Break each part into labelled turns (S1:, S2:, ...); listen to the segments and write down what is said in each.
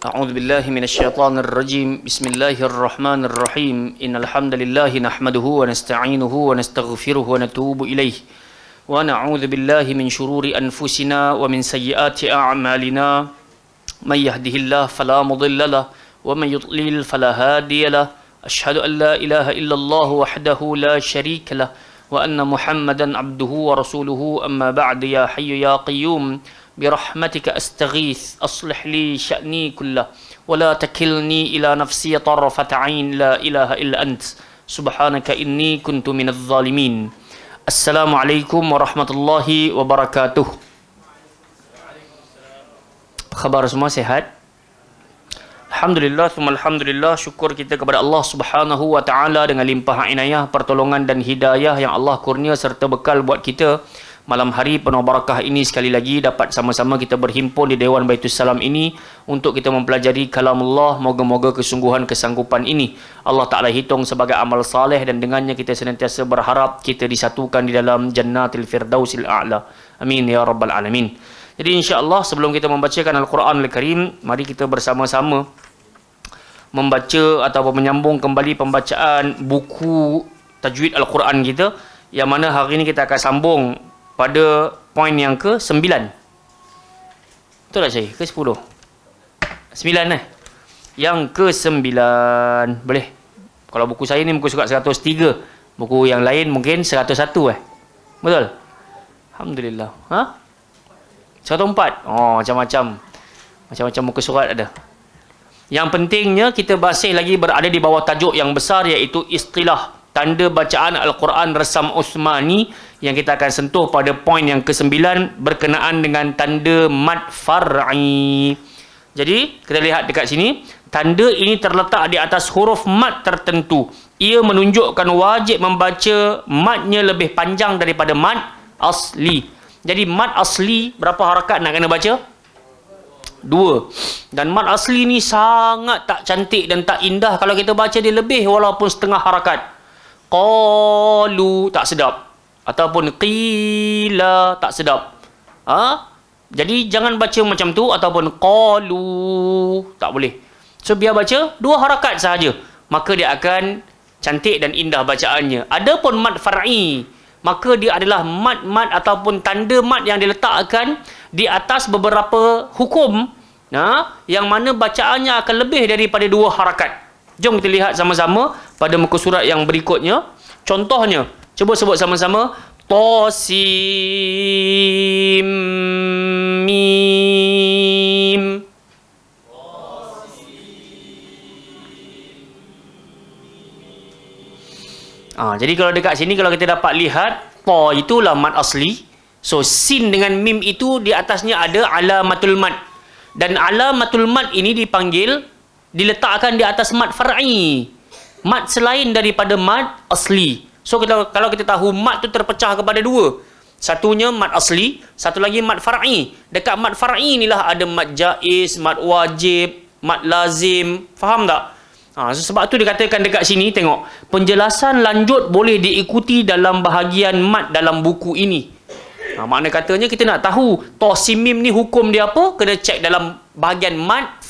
S1: أعوذ بالله من الشيطان الرجيم بسم الله الرحمن الرحيم إن الحمد لله نحمده ونستعينه ونستغفره ونتوب إليه ونعوذ بالله من شرور أنفسنا ومن سيئات أعمالنا من يهده الله فلا مضل له ومن يضلل فلا هادي له أشهد أن لا إله إلا الله وحده لا شريك له وأن محمدا عبده ورسوله أما بعد يا حي يا قيوم برحمتك أستغيث أصلح لي شأني كله ولا تكلني إلى نفسي طرفة عين لا إله إلا أنت سبحانك إني كنت من الظالمين السلام عليكم ورحمة الله وبركاته. Khabar semua sehat? Alhamdulillah, alhamdulillah, syukur kita kepada Allah Subhanahu wa taala dengan limpah inayah, pertolongan dan hidayah yang Allah kurnia serta bekal buat kita. Malam hari penuh barakah ini sekali lagi dapat sama-sama kita berhimpun di Dewan Baitul Salam ini untuk kita mempelajari kalam Allah. Moga-moga kesungguhan kesanggupan ini Allah Ta'ala hitung sebagai amal saleh dan dengannya kita senantiasa berharap kita disatukan di dalam Jannatil Firdausil A'la. Amin ya rabbal alamin. Jadi insya-Allah sebelum kita membacakan Al-Quran Al-Karim, mari kita bersama-sama membaca atau menyambung kembali pembacaan buku tajwid Al-Quran kita, yang mana hari ini kita akan sambung pada poin yang ke-9. Betul tak saya? Ke-10? 9 Yang ke-9. Boleh? Kalau buku saya ni muka surat 103. Buku yang lain mungkin 101 Betul? Alhamdulillah. 104. Oh, macam-macam. Macam-macam muka surat ada. Yang pentingnya kita masih lagi berada di bawah tajuk yang besar, iaitu istilah tanda bacaan Al-Quran Resam Uthmani, yang kita akan sentuh pada poin yang ke-9 berkenaan dengan tanda mad far'i. Jadi, kita lihat dekat sini, tanda ini terletak di atas huruf mad tertentu. Ia menunjukkan wajib membaca madnya lebih panjang daripada mad asli. Jadi, mad asli berapa harakat nak kena baca? 2. Dan mad asli ni sangat tak cantik dan tak indah kalau kita baca dia lebih walaupun setengah harakat. Qalu, tak sedap. Ataupun qila, tak sedap. Jadi jangan baca macam tu. Ataupun qalu, tak boleh. So biar baca 2 harakat sahaja, maka dia akan cantik dan indah bacaannya. Adapun mad far'i, maka dia adalah mad ataupun tanda mad yang diletakkan di atas beberapa hukum, yang mana bacaannya akan lebih daripada 2 harakat. Jom kita lihat sama-sama pada muka surat yang berikutnya. Contohnya, cuba sebut sama-sama. Tasim mim. Jadi kalau dekat sini, kalau kita dapat lihat, ta itulah mad asli. So sin dengan mim itu di atasnya ada alamatul mad. Dan alamatul mad ini diletakkan di atas mad far'i. Mad selain daripada mad asli. So kalau kita tahu mad tu terpecah kepada 2. Satunya mad asli, satu lagi mad far'i. Dekat mad far'i inilah ada mad jaiz, mad wajib, mad lazim. Faham tak? Sebab tu dikatakan dekat sini, tengok. Penjelasan lanjut boleh diikuti dalam bahagian mad dalam buku ini. Makna katanya kita nak tahu tosimim ni hukum dia apa, kena cek dalam bahagian mad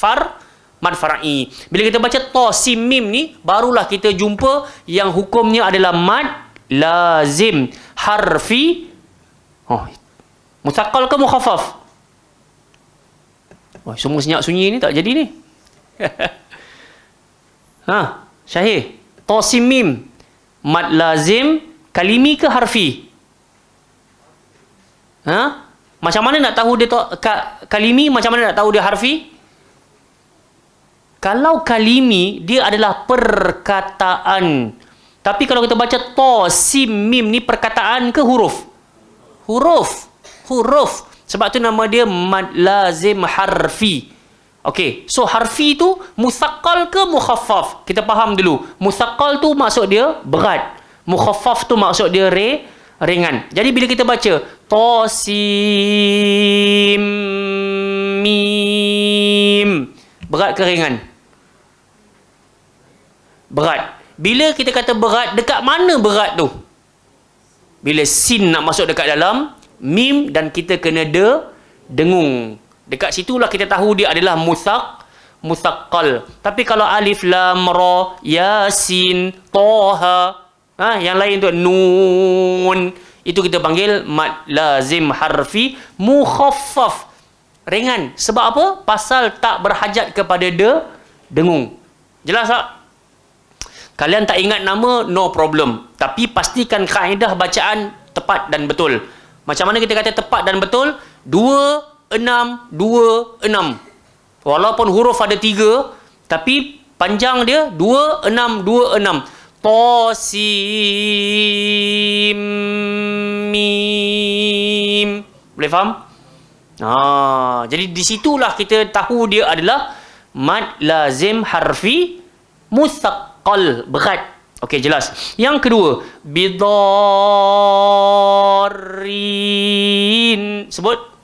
S1: far'i. Bila kita baca tosimim ni, barulah kita jumpa yang hukumnya adalah mad lazim harfi. Muthaqqal ke mukhaffaf? Semua senyap sunyi ni tak jadi ni. Syahir, tosimim mad lazim kalimi ke harfi? Macam mana nak tahu dia kalimi, macam mana nak tahu dia harfi? Kalau kalimi, dia adalah perkataan. Tapi kalau kita baca to, sim, mim ni perkataan ke huruf? Huruf. Sebab tu nama dia mad lazim harfi. Okey, so harfi tu muthaqqal ke mukhaffaf? Kita faham dulu. Muthaqqal tu maksud dia berat. Mukhaffaf tu maksud dia ringan. Jadi bila kita baca to, sim, mim, berat ke ringan? Berat. Bila kita kata berat, dekat mana berat tu? Bila sin nak masuk dekat dalam mim dan kita kena dengung. Dekat situlah kita tahu dia adalah musaqqal. Tapi kalau alif lam ra, yasin, toha, yang lain tu nun, itu kita panggil mad lazim harfi mukhaffaf. Ringan. Sebab apa? Pasal tak berhajat kepada dengung. Jelas tak? Kalian tak ingat nama, no problem. Tapi pastikan kaedah bacaan tepat dan betul. Macam mana kita kata tepat dan betul? 2, 6, 2, 6. Walaupun huruf ada 3, tapi panjang dia 2, 6, 2, 6. Tosim mim. Boleh faham? Jadi di situlah kita tahu dia adalah mad lazim harfi musaqqal, berat. Okey, jelas. Yang kedua, bidarrin. Sebut.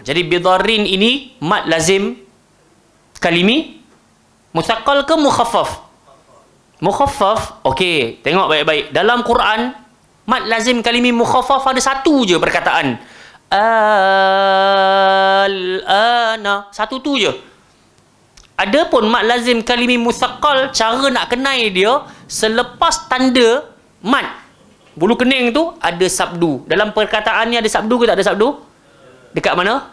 S1: Jadi bidarrin ini mad lazim kalimi musaqqal ke mukhaffaf? Mukhaffaf. Okey, tengok baik-baik. Dalam Quran, mad lazim kalimi mukhaffaf ada satu je perkataan. Al-ana. Satu tu je. Adapun mad lazim kalimi musaqqal, cara nak kenai dia selepas tanda mad bulu kening tu ada sabdu. Dalam perkataan ni ada sabdu ke tak ada sabdu? Dekat mana?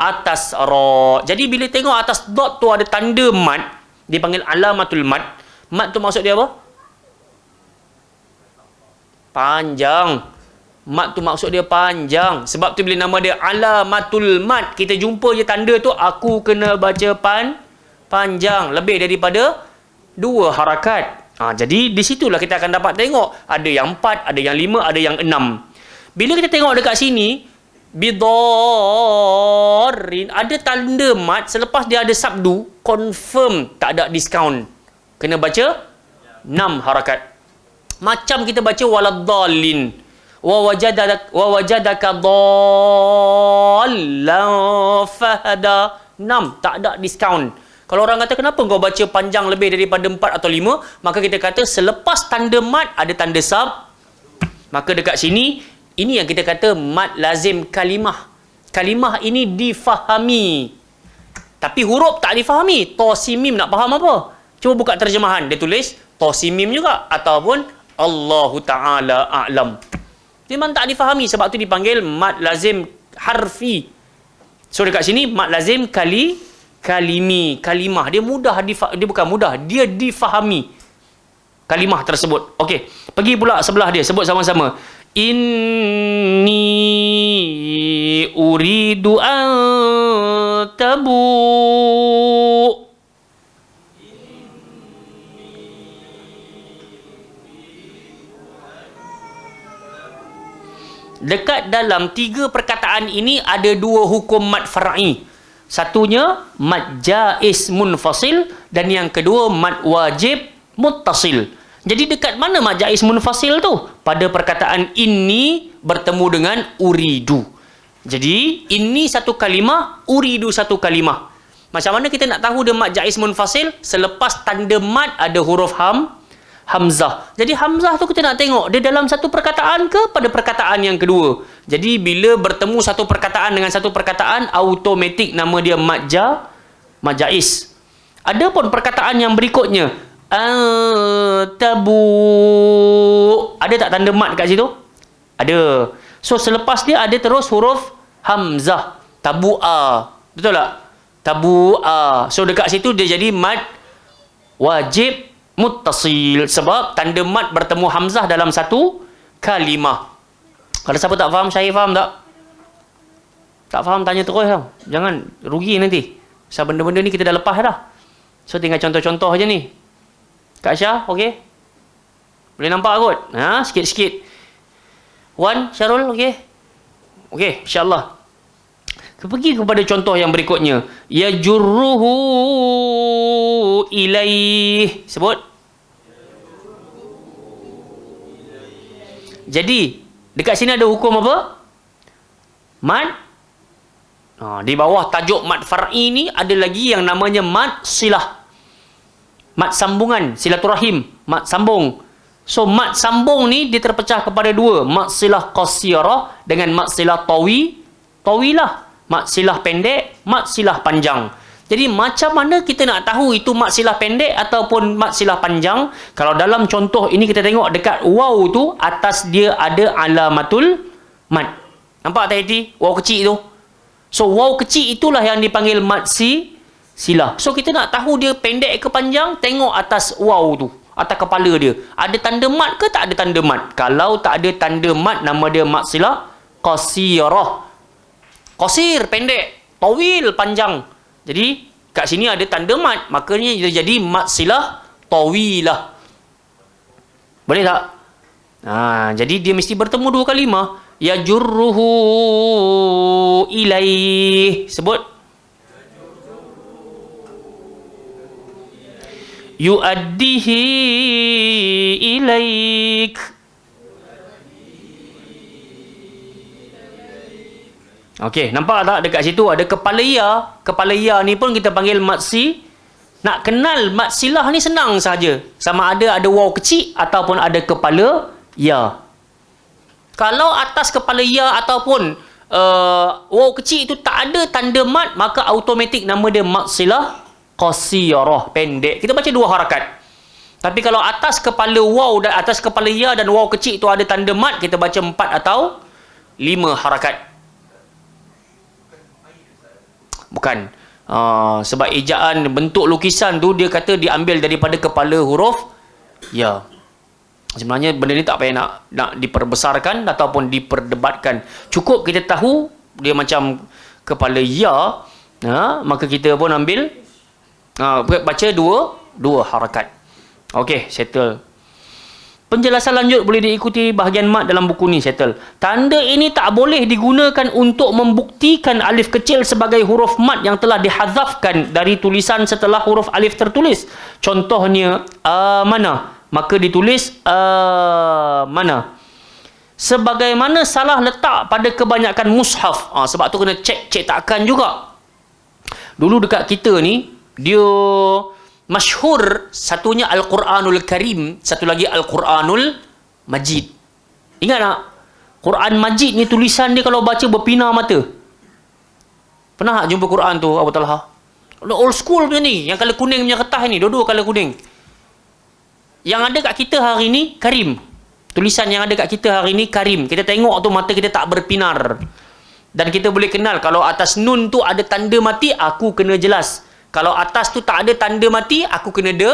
S1: Atas ra. Jadi bila tengok atas dot tu ada tanda mad, dia panggil alamatul mad. Mad tu maksud dia apa? Panjang. Mad tu maksud dia panjang. Sebab tu bila nama dia alamatul mad, kita jumpa je tanda tu, aku kena baca panjang. Lebih daripada 2 harakat. Jadi di situlah kita akan dapat tengok. Ada yang 4, ada yang 5, ada yang 6. Bila kita tengok dekat sini, bidarrin, ada tanda mad, selepas dia ada sabdu, confirm tak ada diskaun. Kena baca 6 harakat. Macam kita baca waladdallin. Wa wajadaka dhallan fahada. 6, tak ada diskaun. Kalau orang kata kenapa kau baca panjang lebih daripada 4 atau 5, maka kita kata selepas tanda mad ada tanda sab. Maka dekat sini, ini yang kita kata mad lazim kalimah. Kalimah ini difahami. Tapi huruf tak difahami. To si mim nak faham apa? Cuba buka terjemahan. Dia tulis to si mim juga. Ataupun Allahu Ta'ala a'lam. Memang tak difahami. Sebab tu dipanggil mad lazim harfi. So dekat sini mad lazim kalimi. Kalimah. Dia mudah. Dia bukan mudah. Dia difahami. Kalimah tersebut. Okey. Pergi pula sebelah dia. Sebut sama-sama. Inni uridu an tabu. Dekat dalam 3 perkataan ini ada 2 hukum mad far'i. Satunya mad jaiz munfasil dan yang kedua mad wajib muttasil. Jadi dekat mana mad jaiz munfasil tu? Pada perkataan ini bertemu dengan uridu. Jadi ini satu kalimah, uridu satu kalimah. Macam mana kita nak tahu dia mad jaiz munfasil? Selepas tanda mad ada huruf hamzah. Jadi hamzah tu kita nak tengok dia dalam satu perkataan ke pada perkataan yang kedua. Jadi bila bertemu satu perkataan dengan satu perkataan, automatik nama dia mad jaiz. Adapun perkataan yang berikutnya, tabu, ada tak tanda mad kat situ? Ada. So selepas dia ada terus huruf hamzah. Tabu'a. Betul tak? Tabu'a. So dekat situ dia jadi mad wajib muttasil. Sebab tanda mad bertemu hamzah dalam satu kalimah. Kalau siapa tak faham, Syahir faham tak? Tak faham tanya terus tau. Jangan rugi nanti. Sebab benda-benda ni kita dah lepas dah. So tinggal contoh-contoh je ni. Kak Syah, okey? Boleh nampak kot? Sikit-sikit. Wan, Syarul, okey? Okey, insyaAllah. Pergi kepada contoh yang berikutnya. Yajurruhu ilaih. Sebut. Jadi, dekat sini ada hukum apa? Mad. Di bawah tajuk mad far'i ni ada lagi yang namanya mad silah. Mad sambungan, silaturahim, mad sambung. So mad sambung ni dia terpecah kepada 2, mad silah qasirah dengan mad silah tawilah. mat silah pendek, mat silah panjang. Jadi macam mana kita nak tahu itu mat silah pendek ataupun mat silah panjang? Kalau dalam contoh ini kita tengok dekat waw tu, atas dia ada alamatul mat. Nampak tak Hati? Waw kecil tu. So waw kecil itulah yang dipanggil mat silah. So kita nak tahu dia pendek ke panjang, tengok atas waw tu, atas kepala dia. Ada tanda mat ke tak ada tanda mat? Kalau tak ada tanda mat, nama dia mat silah qasirah. Qasir pendek, tawil panjang. Jadi kat sini ada tanda mat, makanya dia jadi mat silah tawilah. Boleh tak? Jadi dia mesti bertemu dua kalimah. Yajurruhu ilaih. Sebut. Yuaddihi ilaik. Okey, nampak tak dekat situ ada kepala ya. Kepala ya ni pun kita panggil mat si. Nak kenal mat silah ni senang saja. Sama ada waw kecil ataupun ada kepala ya. Kalau atas kepala ya ataupun waw kecil itu tak ada tanda mat, maka automatik nama dia mat silah qasirah, pendek. Kita baca dua harakat. Tapi kalau atas kepala waw dan atas kepala ya dan waw kecil itu ada tanda mat, kita baca 4 atau 5 harakat. Bukan. Sebab ejaan bentuk lukisan tu dia kata diambil daripada kepala huruf ya. Sebenarnya benda ni tak payah nak diperbesarkan ataupun diperdebatkan. Cukup kita tahu dia macam kepala ya, maka kita pun ambil baca dua harakat. Okey, settle. Penjelasan lanjut boleh diikuti bahagian mat dalam buku ni, settle. Tanda ini tak boleh digunakan untuk membuktikan alif kecil sebagai huruf mat yang telah dihazafkan dari tulisan setelah huruf alif tertulis. Contohnya mana? Maka ditulis mana. Sebagaimana salah letak pada kebanyakan mushaf. Sebab tu kena cek cetakan juga. Dulu dekat kita ni, dia masyhur satunya Al-Quranul Karim, satu lagi Al-Quranul Majid. Ingat tak? Quran Majid ni tulisan dia kalau baca berpinar mata. Pernah tak jumpa Quran tu, Abu Talha? Old school punya ni, yang colour kuning punya kertas ni, dua-dua colour kuning. Yang ada kat kita hari ni Karim. Tulisan yang ada kat kita hari ni Karim. Kita tengok tu mata kita tak berpinar. Dan kita boleh kenal kalau atas nun tu ada tanda mati, aku kena jelas. Kalau atas tu tak ada tanda mati, aku kena de.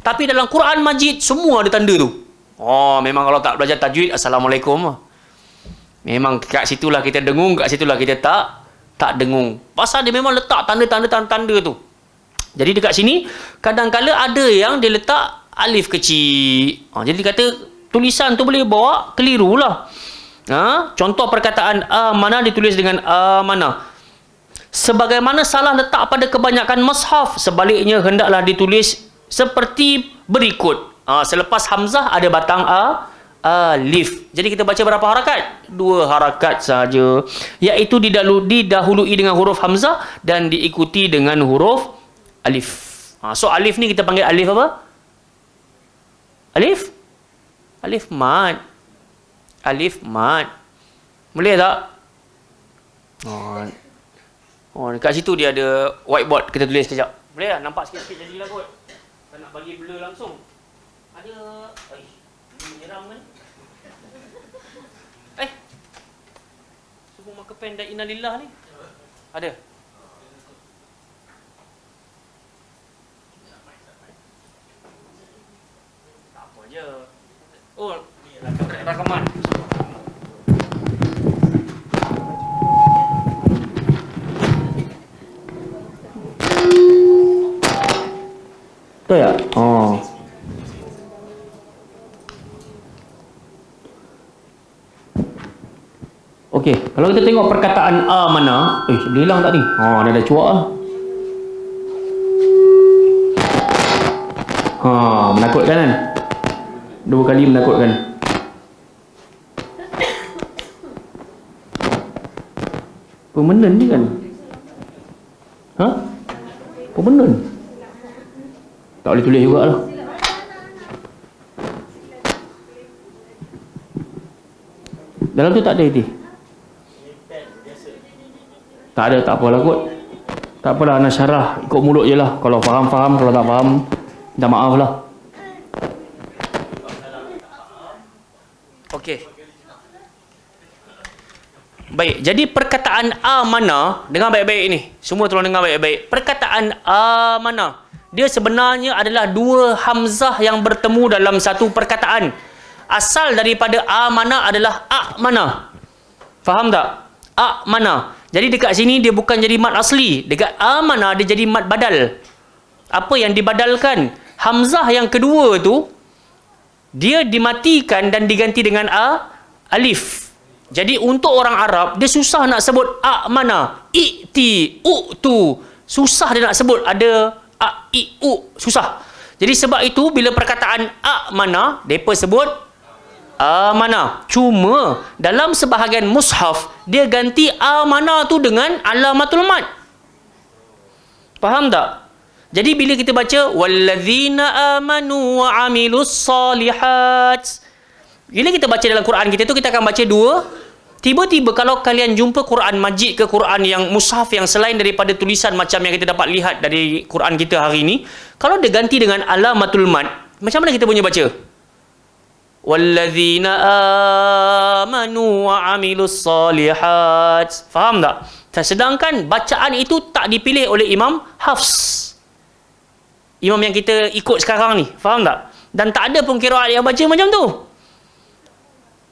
S1: Tapi dalam Quran Majid semua ada tanda tu. Memang kalau tak belajar tajwid, Assalamualaikum. Memang kat situlah kita dengung, kat situlah kita tak dengung. Pasal dia memang letak tanda tu. Jadi dekat sini kadang-kala ada yang dia letak alif kecil. Jadi kata tulisan tu boleh bawa keliru lah. Contoh perkataan mana ditulis dengan mana. Sebagaimana salah letak pada kebanyakan mushaf, sebaliknya hendaklah ditulis seperti berikut. Selepas hamzah ada batang alif. Jadi kita baca berapa harakat? 2 harakat saja. Iaitu didahului dengan huruf hamzah dan diikuti dengan huruf alif. So alif ni kita panggil alif apa? Alif mat. Alif mat. Boleh tak? Dekat situ dia ada whiteboard, kita tulis sekejap. Boleh tak? Nampak sikit-sikit jadilah kot. Tak nak bagi blur langsung. Ada nyeram kan? Subuh marker pen dan innalillah ni. Ada? Tak apa je. Rakaman. Betul tak? Okey, kalau kita tengok perkataan mana, boleh hilang tak ni? Dia dah cuak lah. Menakutkan kan? 2 kali menakutkan. Permanent ni kan? Permanent. Tak boleh tulis jugalah. Dalam tu tak ada itu. Tak ada, tak apalah kot. Tak apalah, nak syarah ikut mulut je lah. Kalau faham, kalau tak faham, minta maaf lah. Okey. Baik, jadi perkataan amana, dengar baik-baik ni. Semua tolong dengar baik-baik. Perkataan amana, dia sebenarnya adalah dua hamzah yang bertemu dalam satu perkataan. Asal daripada amana adalah akmana. Faham tak? Akmana. Jadi dekat sini dia bukan jadi mat asli. Dekat amana dia jadi mat badal. Apa yang dibadalkan? Hamzah yang kedua tu, dia dimatikan dan diganti dengan alif. Jadi untuk orang Arab, dia susah nak sebut akmana, i'ti, u'tu. Susah dia nak sebut ada a, i, u. Susah. Jadi sebab itu bila perkataan akmana, mereka sebut amana. Cuma dalam sebahagian mushaf, dia ganti amana tu dengan alamatul mat. Faham tak? Jadi bila kita baca wallazina amanu wa amilus solihat, bila kita baca dalam Quran kita tu, kita akan baca dua. Tiba-tiba kalau kalian jumpa Quran Majid ke Quran yang mushaf yang selain daripada tulisan macam yang kita dapat lihat dari Quran kita hari ini, kalau dia ganti dengan alamatul mat, macam mana kita punya baca? Wallazina amanu wa amilus solihat. Faham tak? Sedangkan bacaan itu tak dipilih oleh Imam Hafs, imam yang kita ikut sekarang ni. Faham tak? Dan tak ada pun qiraat yang baca macam tu.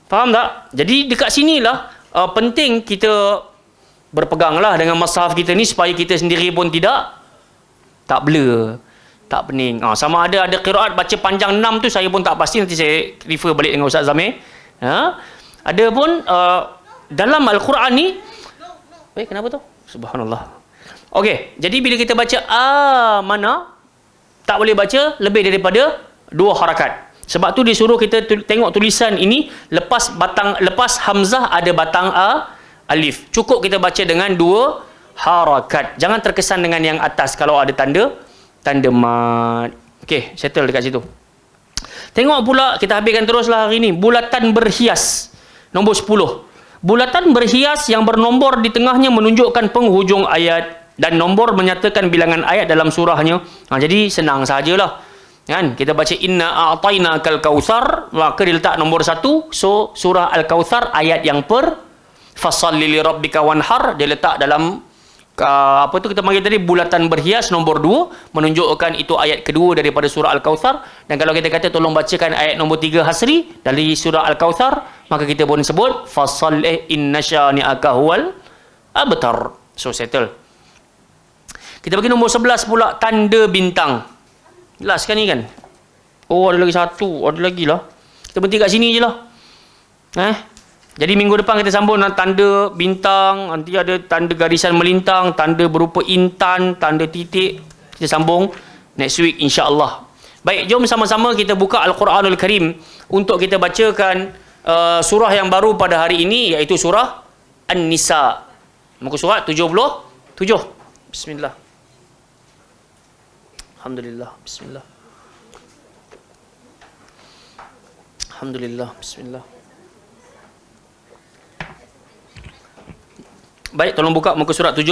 S1: Faham tak? Jadi dekat sinilah penting kita berpeganglah dengan mushaf kita ni supaya kita sendiri pun tak blur, tak pening. Sama ada qiraat baca panjang 6 tu saya pun tak pasti, nanti saya refer balik dengan Ustaz Zamir. Ada pun dalam Al-Quran ni kenapa tu? Subhanallah. Okey, jadi bila kita baca mana tak boleh baca lebih daripada 2 harakat. Sebab tu disuruh kita tengok tulisan ini, lepas hamzah ada batang alif. Cukup kita baca dengan 2 harakat. Jangan terkesan dengan yang atas kalau ada tanda mat. Okey, settle dekat situ. Tengok pula, kita habiskan teruslah hari ini. Bulatan berhias. Nombor 10. Bulatan berhias yang bernombor di tengahnya menunjukkan penghujung ayat dan nombor menyatakan bilangan ayat dalam surahnya. Jadi senang sajalah. Kan? Kita baca inna a'tainakal kautsar, maka dia letak nombor 1. So surah Al-Kautsar ayat yang fasalli li rabbika wanhar, dia letak dalam kita panggil tadi bulatan berhias nombor 2, menunjukkan itu ayat kedua daripada surah Al-Kautsar. Dan kalau kita kata tolong bacakan ayat nombor 3 hasri dari surah Al-Kautsar, maka kita pun sebut fasalli inna syani'aka huwal abtar. So settle. Kita bagi nombor 11 pula, tanda bintang. Jelas kan ni kan? Oh, ada lagi satu. Ada lagi lah. Kita berhenti kat sini je lah. Jadi minggu depan kita sambung dengan tanda bintang. Nanti ada tanda garisan melintang, tanda berupa intan, tanda titik. Kita sambung next week insya-Allah. Baik, jom sama-sama kita buka Al-Quranul Karim untuk kita bacakan surah yang baru pada hari ini, iaitu surah An-Nisa. Muka surat 77. Bismillah. Alhamdulillah, bismillah. Alhamdulillah, bismillah. Baik, tolong buka muka surat 77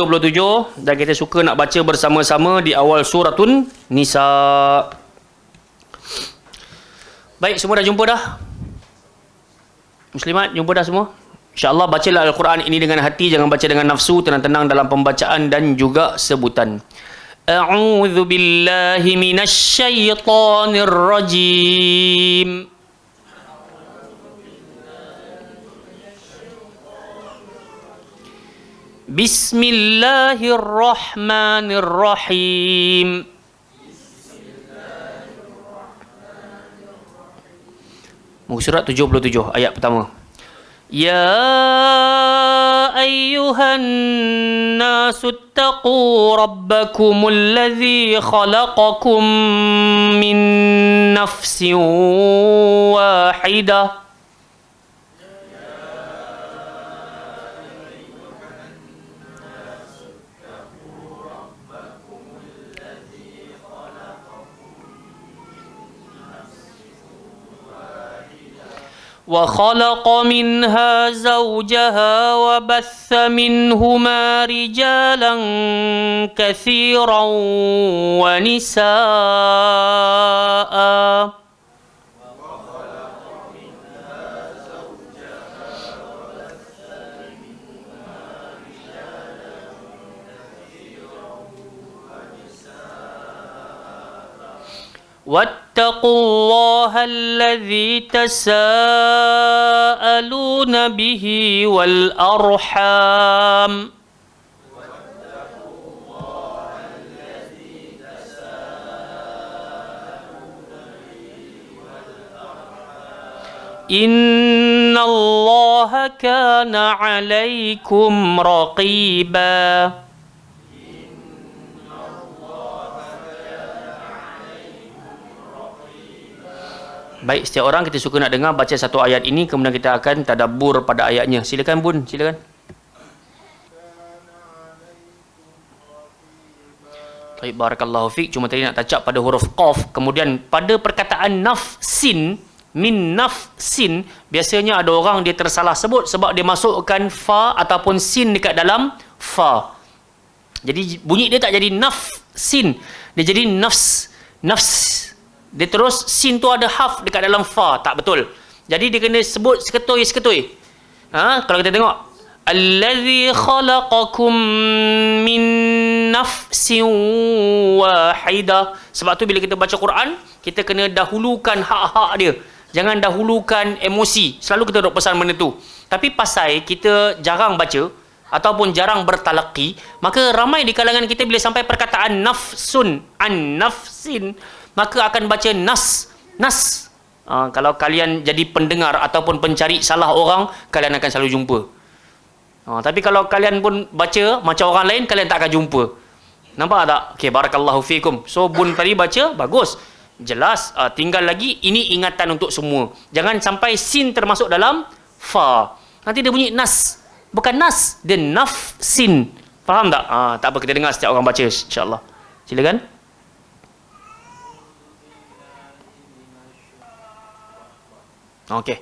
S1: dan kita suka nak baca bersama-sama di awal suratun Nisa. Baik, semua dah jumpa dah? Muslimat, jumpa dah semua? InsyaAllah bacalah Al-Quran ini dengan hati, jangan baca dengan nafsu, tenang-tenang dalam pembacaan dan juga sebutan. A'udzu billahi minasy syaithanir rajim. Bismillahirrahmanirrahim. Muka surat 77 ayat pertama. Ya ayyuhan nasu ittaqu rabbakumul ladzi khalaqakum min nafsin wahidah. وخلق منها زوجها وبث منهما رجالا كثيرا ونساء واتقوا الله الذي تساءلون به والأرحام إن الله كان عليكم رقيبا. Baik, setiap orang kita suka nak dengar baca satu ayat ini, kemudian kita akan tadabbur pada ayatnya. Silakan Bun, silakan. Baik, barakallahu fiik. Cuma tadi nak touch up pada huruf qaf. Kemudian pada perkataan nafsin, min nafsin, biasanya ada orang dia tersalah sebut sebab dia masukkan fa ataupun sin dekat dalam fa. Jadi bunyi dia tak jadi nafsin, dia jadi nafs. Dia terus sin tu ada haf dekat dalam fa, tak betul. Jadi dia kena sebut seketui. Kalau kita tengok allazi khalaqakum min nafsin wahidah. Sebab tu bila kita baca Quran, kita kena dahulukan hak-hak dia. Jangan dahulukan emosi. Selalu kita duk pesan benda tu. Tapi pasal kita jarang baca ataupun jarang bertalaqi, maka ramai di kalangan kita bila sampai perkataan nafsun, an-nafsin, maka akan baca nas. Kalau kalian jadi pendengar ataupun pencari salah orang, kalian akan selalu jumpa. Tapi kalau kalian pun baca macam orang lain, kalian tak akan jumpa. Nampak tak? Okay, barakallahu fiikum. So Bun tadi baca, bagus, jelas. Tinggal lagi, ini ingatan untuk semua. Jangan sampai sin termasuk dalam fa. Nanti dia bunyi nas. Bukan nas, dia nafsin. Faham tak? Tak apa, kita dengar setiap orang baca, insyaAllah. Silakan. Okey.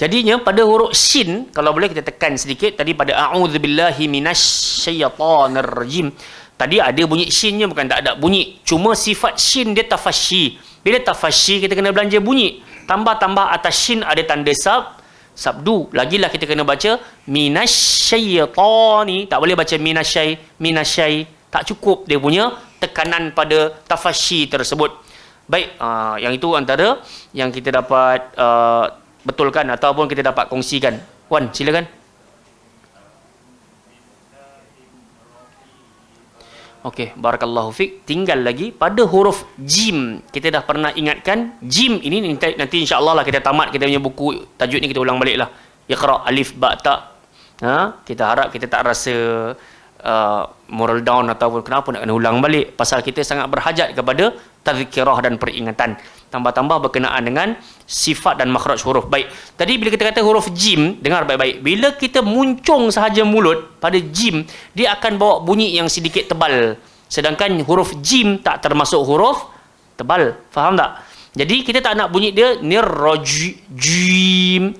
S1: Jadinya pada huruf shin, kalau boleh kita tekan sedikit tadi pada a'udzubillahi minasyaitonirrajim. Tadi ada bunyi shinnya, bukan tak ada bunyi. Cuma sifat shin dia tafasyi. Bila tafasyi kita kena belanja bunyi. Tambah atas shin ada tanda sabdu. Lagilah kita kena baca minasyaitani. Tak boleh baca minasyai. Tak cukup dia punya tekanan pada tafasyi tersebut. Baik, yang itu antara yang kita dapat betulkan ataupun kita dapat kongsikan. Wan, silakan. Okey, barakallahu fiik. Tinggal lagi pada huruf jim. Kita dah pernah ingatkan jim ini nanti insya-Allah lah kita tamat kita punya buku tajuk ni, kita ulang balik lah. Iqra alif ba ta. Kita harap kita tak rasa moral down ataupun kenapa nak kena ulang balik, pasal kita sangat berhajat kepada tazkirah dan peringatan, tambah-tambah berkenaan dengan sifat dan makhraj huruf. Baik, tadi bila kita kata huruf jim, dengar baik-baik, bila kita muncung sahaja mulut pada jim, dia akan bawa bunyi yang sedikit tebal, sedangkan huruf jim tak termasuk huruf tebal. Faham tak? Jadi kita tak nak bunyi dia nirrajim,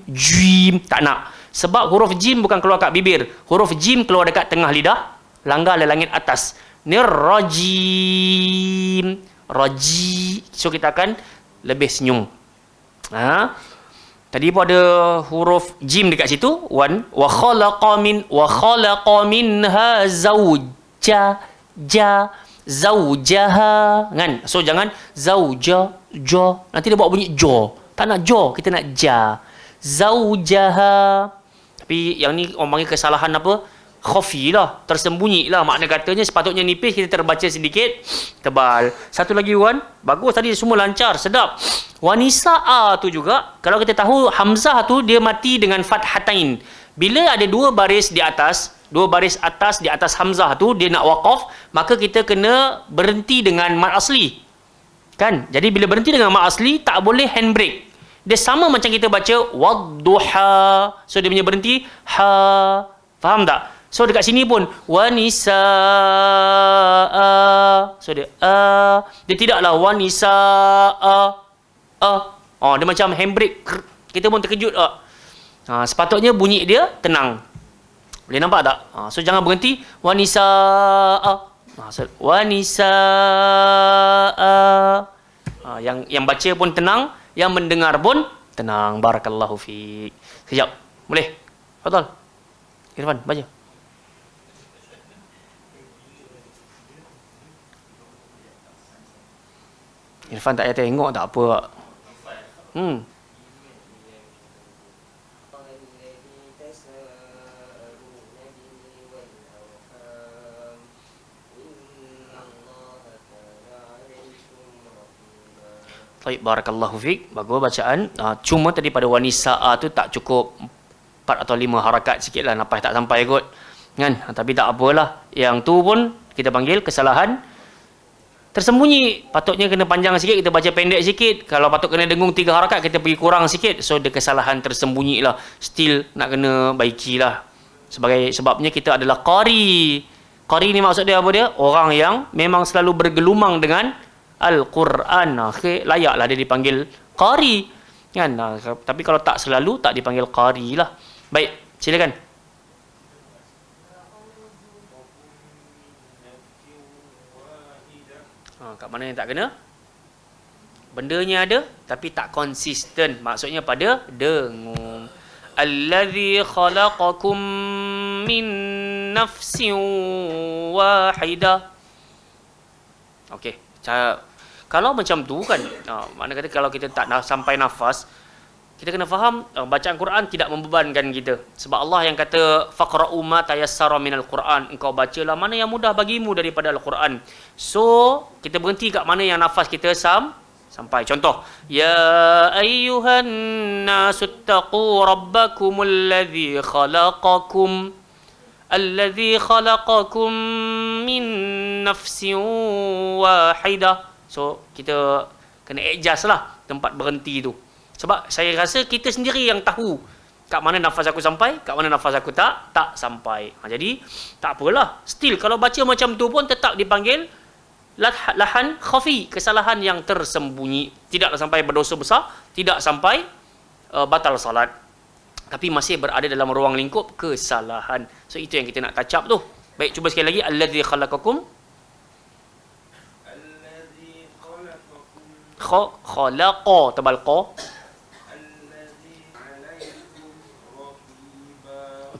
S1: tak nak. Sebab huruf jim bukan keluar kat bibir. Huruf jim keluar dekat tengah lidah, langgar le langit atas. Nirrajim, raji. So kita akan lebih senyum. Tadi pun ada huruf jim dekat situ. Wa khalaqa minha zawjaha. Kan? So jangan zawja, jo. Nanti dia bawa bunyi jo. Tak nak jo, kita nak ja. Zawjaha. Tapi yang ni orang panggil kesalahan apa? Khafi lah, tersembunyi lah. Makna katanya sepatutnya nipis, kita terbaca sedikit tebal. Satu lagi Wan, bagus tadi, semua lancar, sedap. Wanisa'a tu juga, kalau kita tahu hamzah tu dia mati dengan fathatain. Bila ada dua baris di atas di atas hamzah tu dia nak waqaf, maka kita kena berhenti dengan mad asli. Kan? Jadi bila berhenti dengan mad asli tak boleh handbrake. Dia sama macam kita baca wadduha. So dia punya berhenti ha. Faham tak? So dekat sini pun wanisaa. So dia dia tidaklah wanisaa. Dia macam handbrake. kita pun terkejut tak? Sepatutnya bunyi dia tenang. Boleh nampak tak? So jangan berhenti wanisaa. Wanisaa. Yang baca pun tenang, yang mendengar pun tenang. Barakallahu fiik. Sekejap. Boleh? Fadal. Irfan, baca. Irfan tak payah tengok tak apa. Baik, barakallahu fiik. Bagus bacaan. Cuma tadi pada wanisaa tu tak cukup 4 atau 5 harakat sikitlah, nafas tak sampai kot. Kan? Tapi tak apalah. Yang tu pun kita panggil kesalahan tersembunyi. Patutnya kena panjang sikit, kita baca pendek sikit. Kalau patut kena dengung 3 harakat, kita pergi kurang sikit. So dia kesalahan tersembunyi lah. Still nak kena baikilah. Sebabnya kita adalah qari. Qari ni maksud dia apa dia? Orang yang memang selalu bergelumang dengan Al-Quran. Okay, layaklah dia dipanggil qari. Kan? Tapi kalau tak selalu, tak dipanggil qari lah. Baik, silakan. Kat mana yang tak kena? Bendanya ada, tapi tak konsisten. Maksudnya pada dengung. Allazi khalaqakum min nafsin wahidah. Okey, kalau macam tu kan, mana kata kalau kita tak sampai nafas, kita kena faham bacaan Quran tidak membebankan kita. Sebab Allah yang kata faqra'u ma tayassara minal Quran, engkau bacalah mana yang mudah bagimu daripada Al-Quran. So, kita berhenti kat mana yang nafas kita sampai. Contoh, ya ayyuhan nasuttaqu rabbakumul ladzi khalaqakum min nafsin wahidah. So, kita kena adjust lah tempat berhenti tu. Sebab saya rasa kita sendiri yang tahu kat mana nafas aku sampai, kat mana nafas aku tak sampai. Jadi, tak apalah. Still, kalau baca macam tu pun tetap dipanggil lahan khafi, kesalahan yang tersembunyi. Tidaklah sampai berdosa besar, tidak sampai batal salat. Tapi masih berada dalam ruang lingkup kesalahan. So, itu yang kita nak touch up tu. Baik, cuba sekali lagi. Allazi khalaqakum. Khalaqa, tebal qa.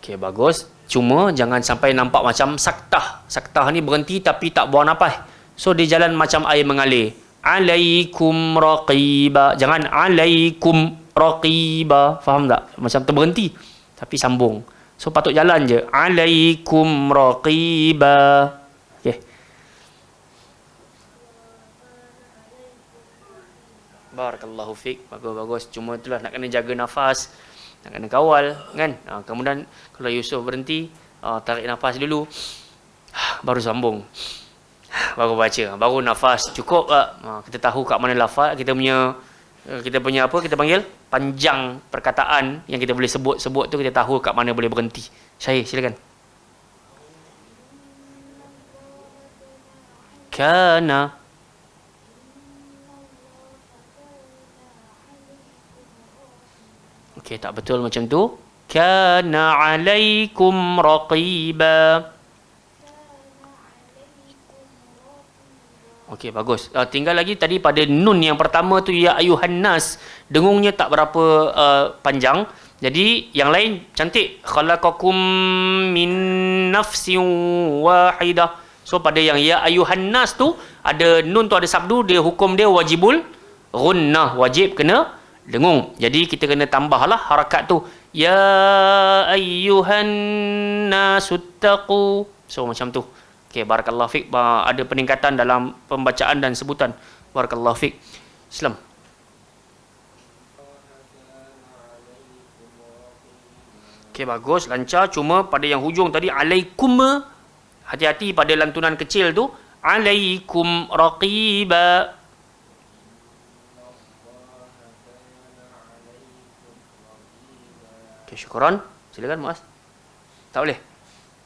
S1: Okey, bagus. Cuma jangan sampai nampak macam saktah. Saktah ni berhenti tapi tak buang nafas. So dia jalan macam air mengalir. Alaikum raqiba. Jangan alaikum raqiba. Faham tak? Macam terberhenti tapi sambung. So patut jalan je. Alaikum raqiba. Okey. Barakallahu fiik. Bagus-bagus. Cuma itulah nak kena jaga nafas, nak kena kawal kan. Kemudian kalau Yusuf berhenti, tarik nafas dulu, baru sambung, baru baca, baru nafas cukup. Kita tahu kat mana lafaz kita punya apa kita panggil panjang perkataan yang kita boleh sebut tu, kita tahu kat mana boleh berhenti. Syahir, silakan. Kana. Okey, tak betul macam tu. Kana alaikum raqiba. Okey, bagus. Tinggal lagi tadi pada nun yang pertama tu, ya ayuhan nas. Dengungnya tak berapa panjang. Jadi yang lain cantik. Khalaqakum min nafsin wahidah. So pada yang ya ayuhan nas tu, ada nun tu ada sabdu, dia hukum dia wajibul ghunnah, wajib kena dengung. Jadi kita kena tambahlah harakat tu. Ya ayyuhan nasuttaqu. So macam tu. Okey, barakallahu fik. Ada peningkatan dalam pembacaan dan sebutan. Barakallahu fik. Islam. Okey, bagus, lancar. Cuma pada yang hujung tadi alaikum, hati-hati pada lantunan kecil tu. Alaikum raqiba. Okay, syukuran. Silakan Muaz. Tak boleh?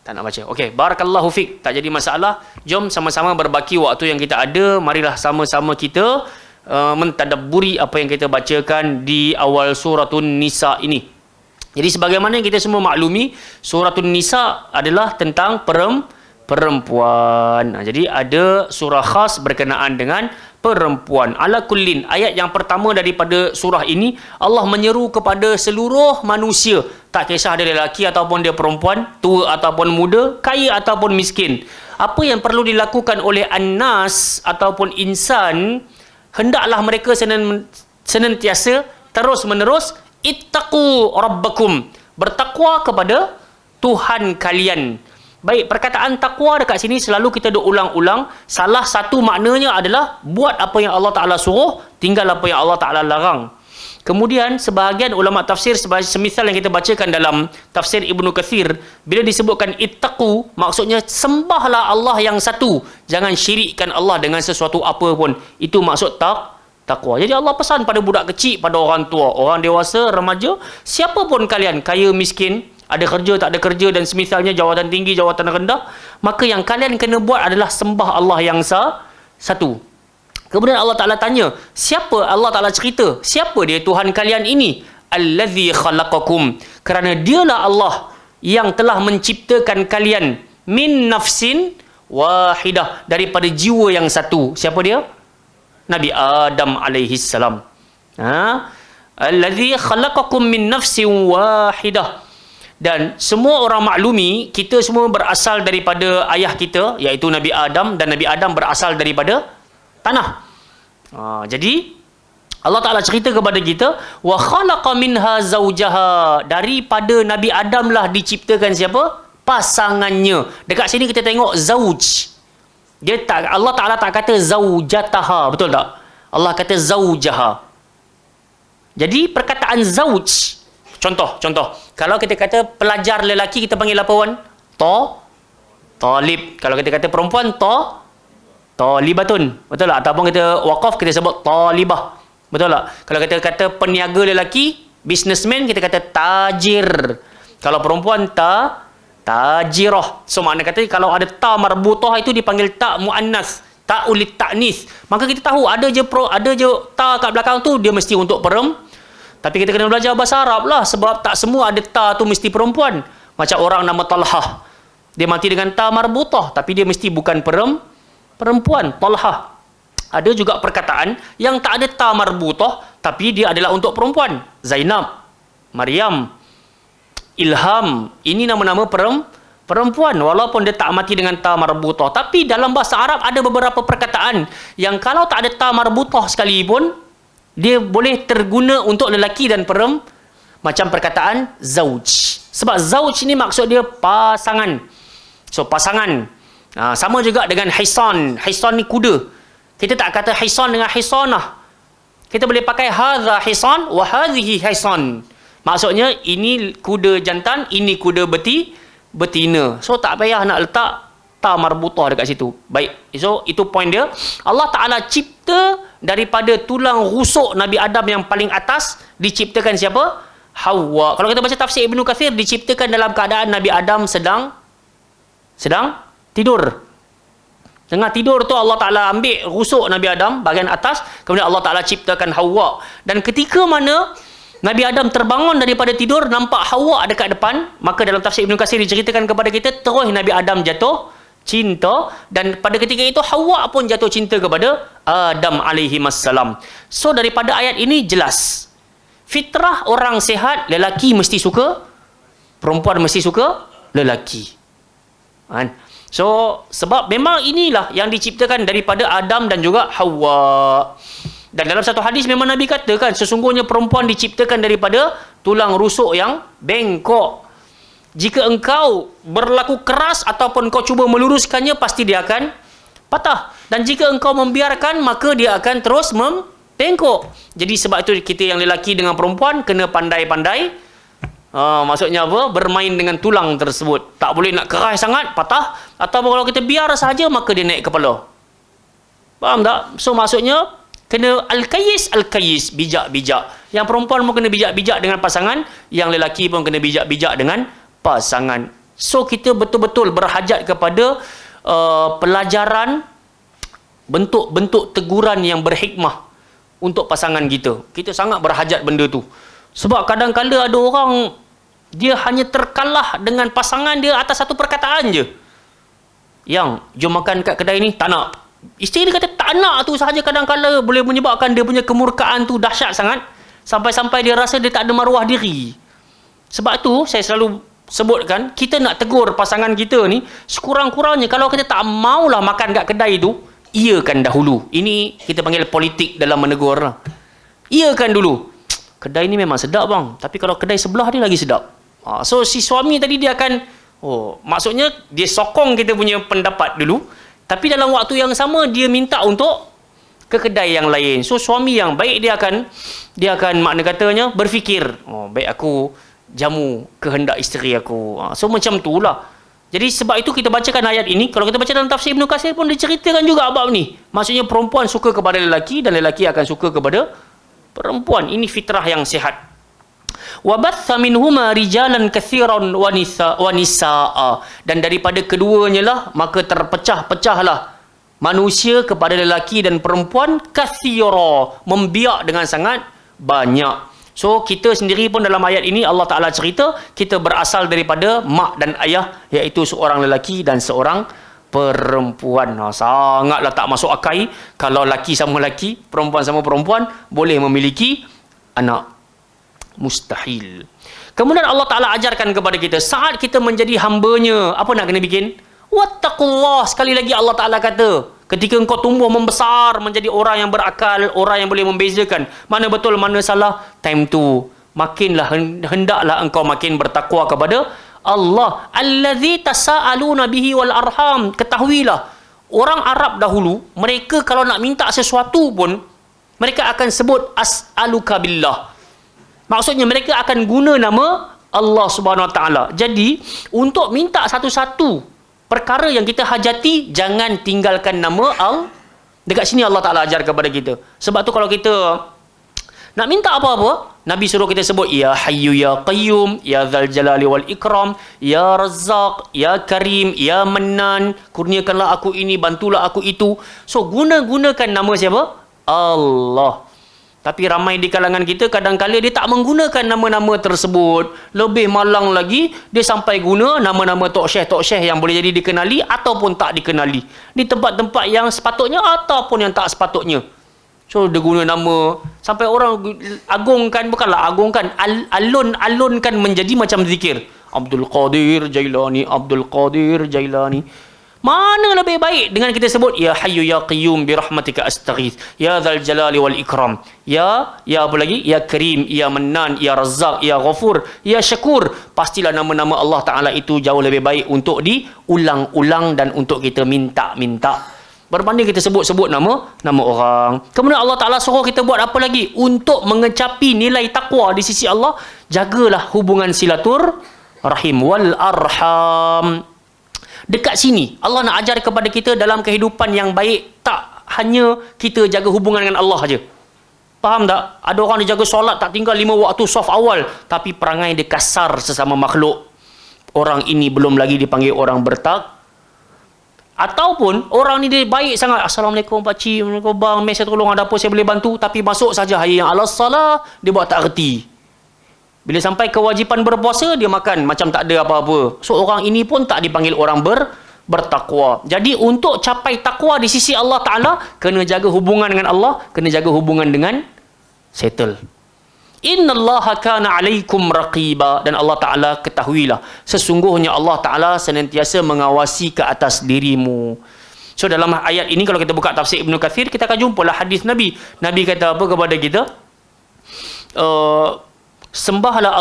S1: Tak nak baca. Okey, barakallahu fik. Tak jadi masalah. Jom sama-sama berbaki waktu yang kita ada. Marilah sama-sama kita mentadabburi apa yang kita bacakan di awal suratun Nisa ini. Jadi sebagaimana yang kita semua maklumi, suratun Nisa adalah tentang perempuan. Jadi ada surah khas berkenaan dengan perempuan. Ala kullin, ayat yang pertama daripada surah ini, Allah menyeru kepada seluruh manusia, tak kisah dia lelaki ataupun dia perempuan, tua ataupun muda, kaya ataupun miskin. Apa yang perlu dilakukan oleh an-nas ataupun insan, hendaklah mereka senantiasa terus menerus ittaqu rabbakum, bertakwa kepada Tuhan kalian. Baik, perkataan takwa dekat sini selalu kita duk ulang-ulang. Salah satu maknanya adalah buat apa yang Allah Ta'ala suruh, tinggal apa yang Allah Ta'ala larang. Kemudian sebahagian ulama tafsir, semisal yang kita bacakan dalam tafsir Ibnu Katsir, bila disebutkan ittaqu, maksudnya sembahlah Allah yang satu, jangan syirikkan Allah dengan sesuatu apa pun. Itu maksud takwa. Jadi Allah pesan pada budak kecil, pada orang tua, orang dewasa, remaja, siapa pun kalian, kaya miskin, ada kerja tak ada kerja dan semisalnya, jawatan tinggi jawatan rendah, maka yang kalian kena buat adalah sembah Allah yang satu. Kemudian Allah Ta'ala tanya, siapa? Allah Ta'ala cerita, siapa dia Tuhan kalian ini? Allazi khalaqakum, kerana dialah Allah yang telah menciptakan kalian min nafsin wahidah, daripada jiwa yang satu. Siapa dia? Nabi Adam alaihi salam. Allazi khalaqakum min nafsin wahidah. Dan semua orang maklumi, kita semua berasal daripada ayah kita, iaitu Nabi Adam, dan Nabi Adam berasal daripada tanah. Jadi Allah Ta'ala cerita kepada kita, wa khalaqa minha zaujaha, daripada Nabi Adam lah diciptakan siapa? Pasangannya. Dekat sini kita tengok zauj. Allah Ta'ala tak kata zaujataha, betul tak? Allah kata zaujaha. Jadi perkataan zauj, contoh, kalau kita kata pelajar lelaki, kita panggil apa wan? Talib. Kalau kita kata perempuan, talibatun. Betul tak? Ataupun kita waqaf, kita sebut talibah. Betul tak? Kalau kita kata peniaga lelaki, businessman, kita kata tajir. Kalau perempuan, tajirah. So makna kata kalau ada ta marbutah itu dipanggil ta muannas, ta ulit ta'nis. Maka kita tahu ada je ta kat belakang tu dia mesti untuk tapi kita kena belajar bahasa Arab lah, sebab tak semua ada ta tu mesti perempuan. Macam orang nama Talhah, dia mati dengan ta marbutah, tapi dia mesti bukan perempuan. Talhah. Ada juga perkataan yang tak ada ta marbutah, tapi dia adalah untuk perempuan. Zainab, Maryam, Ilham, ini nama-nama perempuan, walaupun dia tak mati dengan ta marbutah. Tapi dalam bahasa Arab ada beberapa perkataan yang kalau tak ada ta marbutah sekalipun, dia boleh terguna untuk lelaki dan perempuan. Macam perkataan zauj. Sebab zauj ni maksud dia pasangan. So pasangan. Sama juga dengan hisan. Hisan ni kuda. Kita tak kata hisan dengan hisanah. Kita boleh pakai hadha hisan wa hadhihi hisan. Maksudnya ini kuda jantan, ini kuda betina. So tak payah nak letak ta marbutah dekat situ. Baik. So itu point dia. Allah Ta'ala cipta daripada tulang rusuk Nabi Adam yang paling atas, diciptakan siapa? Hawa. Kalau kita baca tafsir Ibnu Katsir, diciptakan dalam keadaan Nabi Adam sedang tidur. Tengah tidur tu Allah Ta'ala ambil rusuk Nabi Adam bahagian atas, kemudian Allah Ta'ala ciptakan Hawa. Dan ketika mana Nabi Adam terbangun daripada tidur, nampak Hawa dekat depan, maka dalam tafsir Ibnu Katsir diceritakan kepada kita, terus Nabi Adam jatuh cinta, dan pada ketika itu Hawa pun jatuh cinta kepada Adam alaihi wassalam. So daripada ayat ini jelas, fitrah orang sihat, lelaki mesti suka perempuan, mesti suka lelaki. So sebab memang inilah yang diciptakan daripada Adam dan juga Hawa. Dan dalam satu hadis memang Nabi katakan, sesungguhnya perempuan diciptakan daripada tulang rusuk yang bengkok. Jika engkau berlaku keras ataupun kau cuba meluruskannya, pasti dia akan patah. Dan jika engkau membiarkan, maka dia akan terus membengkok. Jadi sebab itu kita yang lelaki dengan perempuan kena pandai-pandai. Maksudnya apa? Bermain dengan tulang tersebut. Tak boleh nak keras sangat, patah. Atau kalau kita biar sahaja, maka dia naik kepala. Faham tak? So maksudnya kena al-kayis, bijak-bijak. Yang perempuan pun kena bijak-bijak dengan pasangan, yang lelaki pun kena bijak-bijak dengan pasangan. So kita betul-betul berhajat kepada pelajaran, bentuk-bentuk teguran yang berhikmah untuk pasangan kita. Kita sangat berhajat benda tu. Sebab kadang-kadang ada orang dia hanya terkalah dengan pasangan dia atas satu perkataan je. Yang jom makan kat kedai ni, tak nak. Isteri dia kata tak nak tu sahaja kadang-kadang boleh menyebabkan dia punya kemurkaan tu dahsyat sangat. Sampai-sampai dia rasa dia tak ada maruah diri. Sebab tu saya selalu sebutkan, kita nak tegur pasangan kita ni, sekurang-kurangnya kalau kita tak maulah makan kat kedai tu, iakan dahulu. Ini kita panggil politik dalam menegur lah. Iakan dulu. Kedai ni memang sedap bang, tapi kalau kedai sebelah dia lagi sedap. So si suami tadi dia akan, maksudnya dia sokong kita punya pendapat dulu, tapi dalam waktu yang sama dia minta untuk ke kedai yang lain. So suami yang baik dia akan makna katanya berfikir, baik aku jamu kehendak isteri aku. So macam tu lah. Jadi sebab itu kita bacakan ayat ini. Kalau kita baca dalam tafsir Ibn Katsir pun diceritakan juga bab ni. Maksudnya perempuan suka kepada lelaki dan lelaki akan suka kepada perempuan. Ini fitrah yang sihat. Wa batha minhuma rijalan katsiran wa nisaa. Dan daripada keduanya lah maka terpecah-pecahlah manusia kepada lelaki dan perempuan, katsira, membiak dengan sangat banyak. So kita sendiri pun dalam ayat ini Allah Ta'ala cerita kita berasal daripada mak dan ayah, iaitu seorang lelaki dan seorang perempuan. Sangatlah tak masuk akal kalau lelaki sama lelaki, perempuan sama perempuan boleh memiliki anak. Mustahil. Kemudian Allah Ta'ala ajarkan kepada kita, saat kita menjadi hambanya, apa nak kena bikin? Wattaqullah. Sekali lagi Allah Ta'ala kata, ketika engkau tumbuh membesar menjadi orang yang berakal, orang yang boleh membezakan mana betul mana salah, time tu makinlah hendaklah engkau makin bertakwa kepada Allah. Allazi tasaaluna bihi wal arham. Ketahuilah, orang Arab dahulu, mereka kalau nak minta sesuatu pun mereka akan sebut as'aluka billah. Maksudnya mereka akan guna nama Allah Subhanahu Wa Taala. Jadi untuk minta satu-satu perkara yang kita hajati, jangan tinggalkan nama Allah. Dekat sini Allah Ta'ala ajar kepada kita. Sebab tu kalau kita nak minta apa-apa, Nabi suruh kita sebut Ya Hayyu Ya Qayyum, Ya Dzal Jalali wal Ikram, Ya Razzaq, Ya Karim, Ya Mannan, kurniakanlah aku ini, bantulah aku itu. So gunakan nama siapa? Allah. Tapi ramai di kalangan kita kadang-kadang dia tak menggunakan nama-nama tersebut. Lebih malang lagi, dia sampai guna nama-nama tok syekh yang boleh jadi dikenali ataupun tak dikenali. Di tempat-tempat yang sepatutnya ataupun yang tak sepatutnya. So dia guna nama sampai orang agungkan, bukanlah agungkan, alun-alunkan menjadi macam zikir. Abdul Qadir Jailani, Abdul Qadir Jailani. Mana lebih baik dengan kita sebut Ya Hayyu Ya Qayyum bi rahmatika astaghith, Ya Dzal Jalali wal Ikram, Ya apa lagi? Ya Karim, Ya Mannan, Ya Razzaq, Ya Ghafur, Ya Syakur. Pastilah nama-nama Allah Ta'ala itu jauh lebih baik untuk diulang-ulang dan untuk kita minta-minta, berbanding kita sebut-sebut nama orang. Kemudian Allah Ta'ala suruh kita buat apa lagi? Untuk mengecapi nilai takwa di sisi Allah, jagalah hubungan silatur rahim wal arham. Dekat sini Allah nak ajar kepada kita dalam kehidupan yang baik, tak hanya kita jaga hubungan dengan Allah saja. Faham tak? Ada orang dia jaga solat tak tinggal 5 waktu saf awal, tapi perangai dia kasar sesama makhluk. Orang ini belum lagi dipanggil orang bertak. Ataupun orang ni dia baik sangat, Assalamualaikum pakcik, Assalamualaikum bang, mes saya tolong ada apa saya boleh bantu, tapi masuk saja hayya alas salah, dia buat tak erti. Bila sampai kewajipan berpuasa, dia makan macam tak ada apa-apa. So orang ini pun tak dipanggil orang bertakwa. Jadi untuk capai takwa di sisi Allah Ta'ala, kena jaga hubungan dengan Allah, kena jaga hubungan dengan settle. Innallaha kana alaikum raqiba. Dan Allah Ta'ala ketahuilah, sesungguhnya Allah Ta'ala senantiasa mengawasi ke atas dirimu. So dalam ayat ini kalau kita buka tafsir Ibn Katsir, kita akan jumpalah hadis Nabi. Nabi kata apa kepada kita? Sembahlah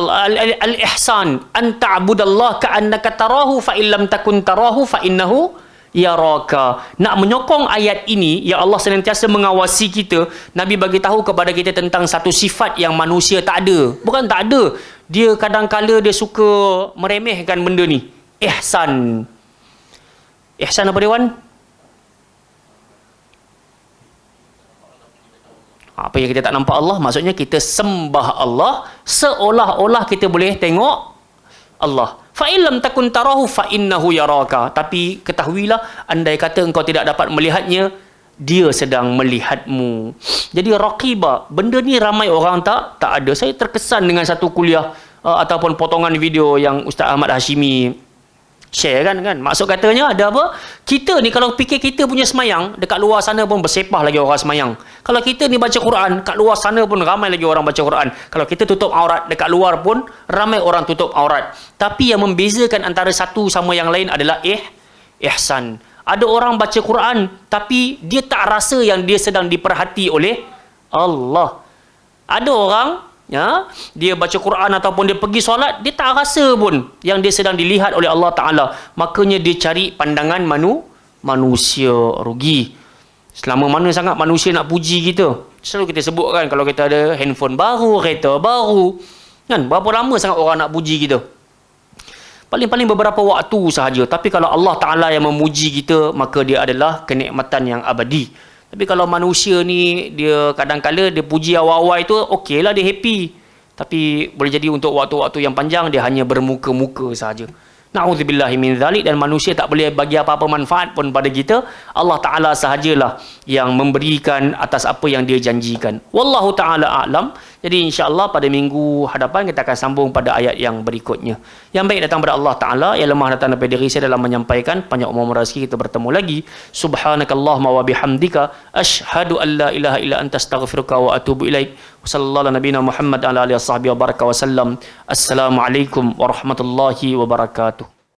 S1: al-ihsan an ta'budallah ka'annaka tarahu fa illam takun tarahu fa innahu yaraka. Nak menyokong ayat ini, ya Allah senantiasa mengawasi kita. Nabi bagi tahu kepada kita tentang satu sifat yang manusia tak ada. Bukan tak ada, dia kadang-kala dia suka meremehkan benda ni. Ihsan. Ihsan apa dia, Wan? Apa yang kita tak nampak Allah, maksudnya kita sembah Allah seolah-olah kita boleh tengok Allah. Fa illam takun tarahu fa innahu yaraka. Tapi ketahuilah, andai kata engkau tidak dapat melihatnya, dia sedang melihatmu. Jadi raqibah, benda ni ramai orang tak ada. Saya terkesan dengan satu kuliah ataupun potongan video yang Ustaz Ahmad Hashimi share kan. Maksud katanya ada apa? Kita ni kalau fikir kita punya semayang, dekat luar sana pun bersepah lagi orang semayang. Kalau kita ni baca Quran, kat luar sana pun ramai lagi orang baca Quran. Kalau kita tutup aurat, dekat luar pun ramai orang tutup aurat. Tapi yang membezakan antara satu sama yang lain adalah ihsan. Ada orang baca Quran tapi dia tak rasa yang dia sedang diperhati oleh Allah. Ada orang dia baca Quran ataupun dia pergi solat, dia tak rasa pun yang dia sedang dilihat oleh Allah Ta'ala. Makanya dia cari pandangan manusia. Rugi. Selama mana sangat manusia nak puji kita. Selalu kita sebut kan, kalau kita ada handphone baru, kereta baru kan, berapa lama sangat orang nak puji kita. Paling-paling beberapa waktu sahaja. Tapi kalau Allah Ta'ala yang memuji kita, maka dia adalah kenikmatan yang abadi. Tapi kalau manusia ni, dia kadang-kala dia puji awal-awal itu, okey lah, dia happy. Tapi boleh jadi untuk waktu-waktu yang panjang, dia hanya bermuka-muka sahaja. Na'udzubillahi min dzalik. Dan manusia tak boleh bagi apa-apa manfaat pun pada kita. Allah Ta'ala sahajalah yang memberikan atas apa yang dia janjikan. Wallahu Ta'ala a'lam. Jadi insya-Allah pada minggu hadapan kita akan sambung pada ayat yang berikutnya. Yang baik datang daripada Allah Ta'ala, yang lemah datang daripada diri saya dalam menyampaikan. Panjang umur rezeki kita bertemu lagi. Subhanakallahumma wa bihamdika asyhadu an la ilaha illa anta astaghfiruka wa atubu ilaik. Wassallallahu ala nabiyina Muhammad ala alihi washabbihi wa baraka wasallam. Assalamualaikum warahmatullahi wabarakatuh.